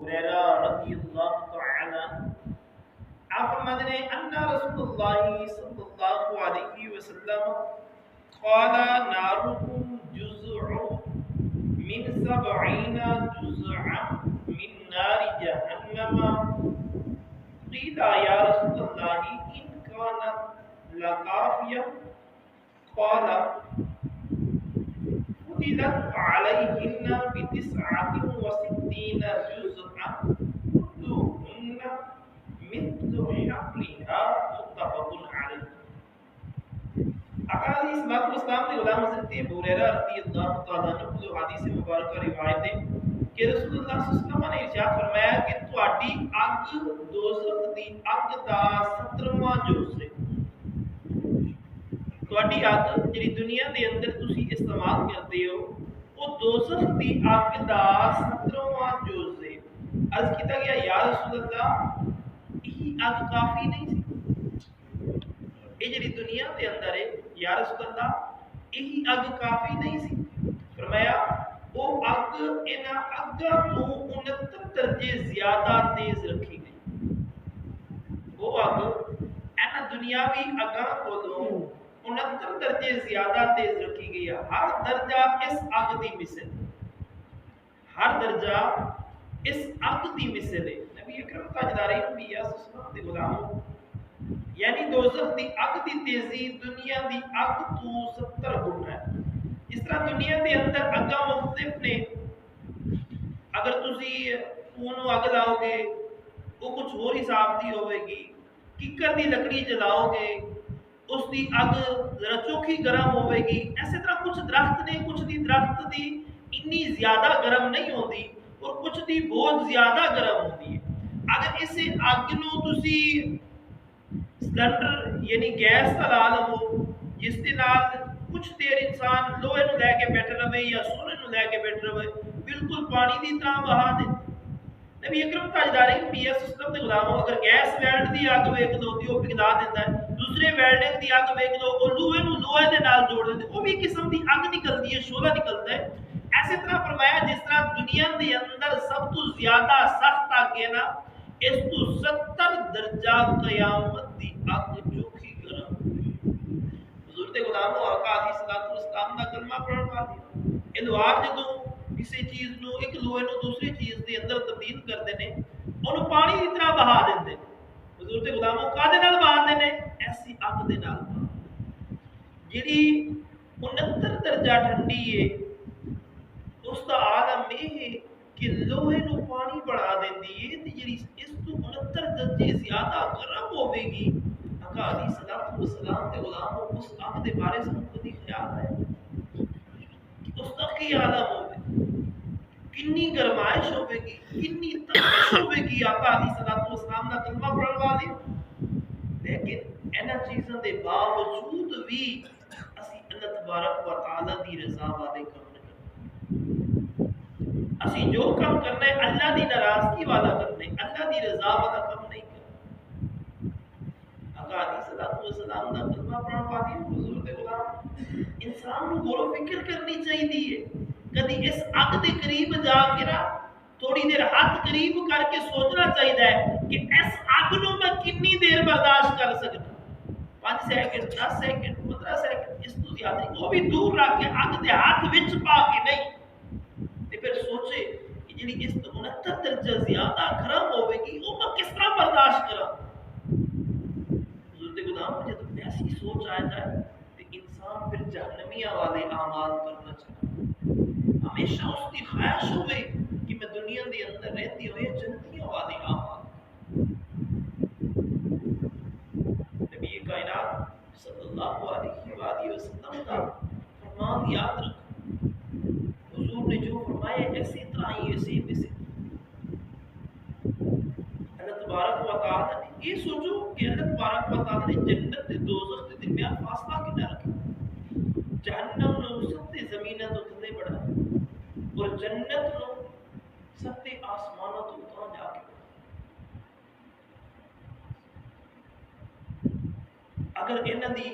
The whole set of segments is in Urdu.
ہریرہ رضی اللہ تعالی عنہ آپ فرماتے ہیں ان رسول اللہ صلی اللہ علیہ وسلم قال ناركم جزء من 70 جزءا من نار جہنم قیل یا رسول اللہ ان كانت لکافیہ قال فضلت عليهن ب69 جزءا كلهن مثل حقلها متفق علیہ۔ آقا علیہ الصلوۃ والسلام نے غلام حضرت ابو ہریرہ رضی اللہ تعالی عنہ کو حدیث مبارکہ روایت ہے کہ رسول اللہ صلی اللہ علیہ وسلم نے ارشاد فرمایا کہ تہاڈی اگ دوزخ دی اگ دا 17واں جز ہے۔ تہاڈی اگ جڑی دنیا دے اندر تسی استعمال کرتے ہو وہ دوزخ دی اگ دا 17واں جز ہے۔ عرض کیتا گیا یا رسول اللہ یہی اگ کافی نہیں سی؟ یہ جڑی دنیا دے اندر ہے یا رسول اللہ یہی اگ کافی نہیں سی؟ فرمایا وہ اگ انہاں اگاں تو 69 درجے زیادہ تیز رکھی گئی۔ وہ اگ انہاں دنیاوی اگاں کولوں 69 درجے زیادہ تیز رکھی گئی ہے۔ ہر درجہ اس اگ دی مثل، ہر درجہ اس اگ دی مثل ہے۔ نبی اکرم تاجدار انبیاء صلی اللہ علیہ وسلم دے غلاموں یعنی دوزخ دی اگ دی تیزی دنیا دی اگ تو 70 گنا ہے۔ اس طرح دنیا دے اندر اگاں مختلف نے، اگر تسی اونوں اگ لاؤ گے وہ کچھ اور حساب دی ہوئے گی، ککر دی لکڑی جلاؤ گے اس دی اگ ذرا چوکھی گرم ہوئے گی۔ ایسے طرح کچھ درخت نے کچھ دی درخت دی انی زیادہ گرم نہیں ہوتی اور کچھ دی بہت زیادہ گرم ہوتی ہے۔ اگر اسے اگ نو تسی سلنڈر یعنی گیس لا لو جس دے نال کچھ دیر انسان لوہے نو لے کے بیٹھ رہے یا سونے نو لے کے بیٹھ رہے بالکل پانی دی طرح بہا دے۔ نبی اکرم تاجدار انبیاء صلی اللہ علیہ وسلم دے غلاموں اگر گیس ویلڈ دی اگ ویکھ لو تے او پگھلا دیندا ہے، دوسرے ویلڈنگ دی اگ ویکھ لو او لوہے نو لوہے دے نال جوڑ دیندے، او بھی قسم دی اگ نکلدی ہے، شعلہ نکلدا ہے۔ ایسے طرح فرمایا جس طرح دنیا دے اندر سب تو زیادہ سخت اگ ہے نا، اس تو 70 درجہ قیامت دی اگ چوکھی گرم حضور دے غلاموں آقا علیہ الصلوۃ والسلام دا کلمہ پڑھن والے اے لوہار جدوں کسی چیز نو ایک لوہے نو دوسری چیز دے اندر تبدیل کردے نے اونوں پانی دی طرح بہا دیندے نے۔ حضور دے غلاموں کادے نال بہا دیندے نے؟ ایسی اگ دے نال جڑی 69 درجہ ٹھنڈی ہے۔ اس دا عالم یہ ہے کہ لوہے نو پانی بڑھا دیندی ہے تے جڑی اس تو 69 درجے زیادہ گرم ہوے گی۔ آقا علیہ الصلوۃ والسلام دے غلاموں اس اگ دے بارے سن کبھی خیال ہے کہ اس کا کی عالم ہوگی، کنی گرمائش ہوے گی، کنی تپش ہوے گی۔ آقا علیہ الصلوۃ والسلام دا کلمہ پڑھن والے لیکن انہاں چیزاں دے باوجود بھی اسی اللہ تبارک و تعالی دی رضا والے کم اسی جو کم کرنا ہے اللہ دی ناراضگی والا کرنا ہے، اللہ دی رضا والا کم نہیں کرنا۔ آقا علیہ الصلوۃ والسلام دا کلمہ پڑھن والے حضور دے غلام انسان نو غور و فکر کرنی چاہیے۔ کدی اس اگ دے قریب جا کے نا تھوڑی دیر ہاتھ قریب کر کے سوچنا چاہیے کہ اس اگ نو میں کتنی دیر برداشت کر سکتا، 5 سیکنڈ 10 سیکنڈ 15 سیکنڈ اس تو زیادہ وہ بھی دور رکھ کے اگ دے ہاتھ وچ پا کے نہیں تے پھر سوچے کہ جڑی اس تو 69 درجہ زیادہ گرم ہوے گی وہ میں کس طرح برداشت کراں۔ حضور دے غلام جب ایسی سوچ آ جائے تو انسان پھر جہنمیہ والے اعمال کرنا چاہتا، ہمیشہ اس کی خواہش ہوئے کہ میں دنیا دے اندر رہتی ہوئے جنتیوں والے اعمال۔ نبی کائنات صلی اللہ علیہ وآلہ وسلم کا فرمان یاد رکھو، حضور نے جو فرمایا اسی طرح ہی اسی مثل۔ اللہ تبارک و تعالی نے یہ سوچو کہ اللہ تبارک و تعالی نے جنت تے دوزخ کے درمیان فاصلہ کتنا رکھا، جہنم نو سب تے زمیناں تو تھلے بڑھا اور جنت نو سب تے آسماناں تو اتنا جا کے اگر انہاں دی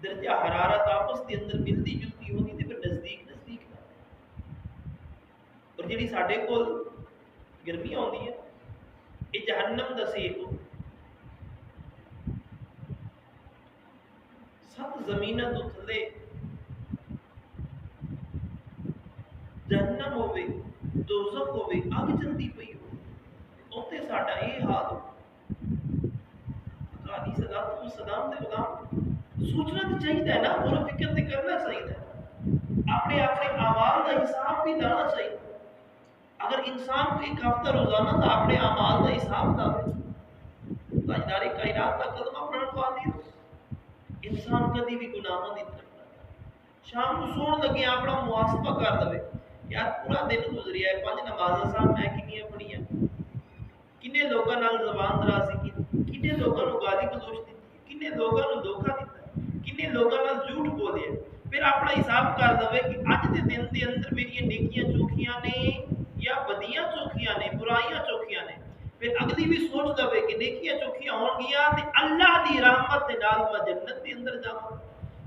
درجہ حرارت آپس کے اندر ملتی جلتی ہوتی تو پھر نزدیک نزدیک نہ، اور جڑی ساڈے کول گرمی آتی ہے، یہ جہنم دا سیک ہو، 7 زمیناں تو تھلے جہنم ہوے، دوزخ ہوے، اگ جلدی پئی ہو، اوتے ساڈا یہ حال ہو۔ علی صداقت والسلام دے غلام سوچنا تو چاہیے نا، غور و فکر تو کرنا چاہیے، اپنے اعمال کا حساب بھی لانا چاہیے۔ اگر انسان کو ایک ہفتہ روزانہ کا اپنے اعمال کا حساب لاوے، تاجدار کائنات کا کلمہ پڑھن والی انسان کدی بھی گناہوں کی طرف نہ جائے۔ شام کو سون لگے اپنا محاسبہ کر دے، یار پورا دن گزریا ہے، 5 نمازاں صاحب میں کنیاں پڑھیاں، کنے لوگوں نال زبان درازی کی، کنے لوگوں کو گالی گلوچ دی، کنے لوگوں کو دھوکا دیتا، کنے لوگوں نال جھوٹ بولیا، پھر اپنا حساب کر دے کہ اج دے دن دے اندر میری نیکیاں چوکھیاں نے یا بدیاں چوکھیاں نے، برائیاں چوکھیاں نے، پھر اگلی بھی سوچ لے کہ نیکیاں چوکھیاں ہون گیاں تے اللہ دی رحمت دے نال میں جنت دے اندر جاواں،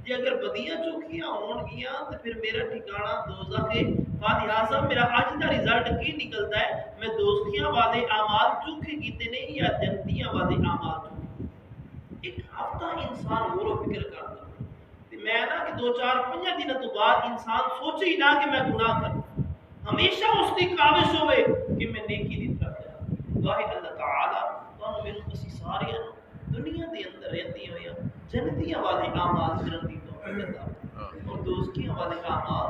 جے اگر بدیاں چوکھیاں ہون گیاں تے پھر میرا ٹھکانہ دوزخ ہے۔ لہٰذا میرا اج دا رزلٹ کی نکلتا ہے، میں دوزخیاں والے اعمال چوکھے کیتے نے یا جنتیاں والے اعمال چوکھے۔ ایک ہفتہ انسان غور و فکر کرتا تے میں نا کہ 2-4-5 دنوں تو بعد انسان سوچے ہی نہ کہ میں گناہ کروں، ہمیشہ اس کی کاوش ہوئے کہ میں نیکی دی طرف جاؤں۔ واہ اللہ تعالی تانوں مینوں اسی سارے دنیا دے اندر رہندی ہوئیاں جنتیاں والے اعمال کرن دی توفیق عطا اور دوزخیاں والے اعمال